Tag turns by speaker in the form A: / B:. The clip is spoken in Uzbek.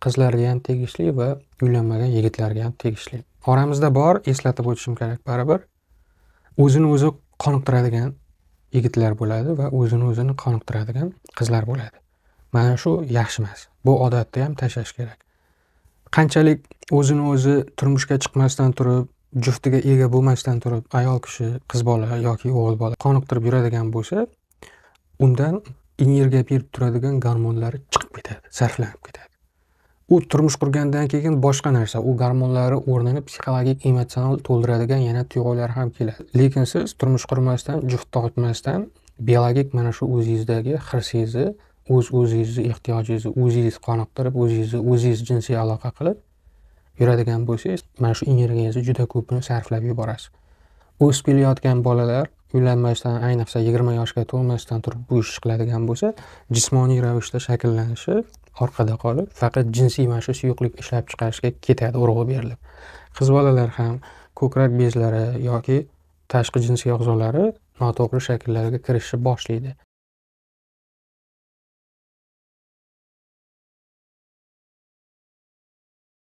A: qizlarga ham tegishli va uylanmagan yigitlarga ham tegishli. Oramizda bor, eslatib o'tishim kerak baribir. O'zini o'zi qoniqtiradigan yigitlar bo'ladi va o'zini o'zini qoniqtiradigan qizlar bo'ladi. Mana shu yaxshi emas. Bu odatni ham tashlash kerak. Qanchalik o'zini o'zi turmushga chiqmasdan turib, juftiga ega bo'lmasdan turib, ayol kishi, qiz bola yoki o'g'il bola qoniqtirib yuradigan bo'lsa, undan energiya berib turadigan gormonlari chiqib ketadi, sarflanib ketadi. U turmush qurgandan keyin boshqa narsa, u gormonlari o'rnini psixologik, emotsional to'ldiradigan yana tuyg'ular ham keladi. Lekin siz turmush qurmasdan, juft topmasdan biologik mana shu o'zingizdagi hirsingizni, o'zingizni ehtiyojingizni o'zingiz qoniqtirib, o'zingiz jinsiy aloqa qilib yuradigan bo'lsangiz, mana shu energiyangizni juda ko'pini sarflab yuborasiz. O'sib kelayotgan bolalar uylanmasdan, ayniqsa 20 yoshga to'lmasdan turib bu ishni qiladigan bo'lsa, jismoniy ravishda shakllanishi orqada qolib, faqat jinsiy mana shu suyuqlik ishlab chiqarishga ketadi, urg'u berilib. Qiz bolalar ham ko'krak bezlari yoki tashqi jinsiy a'zolari noto'g'ri shakllarga kirishni boshlaydi.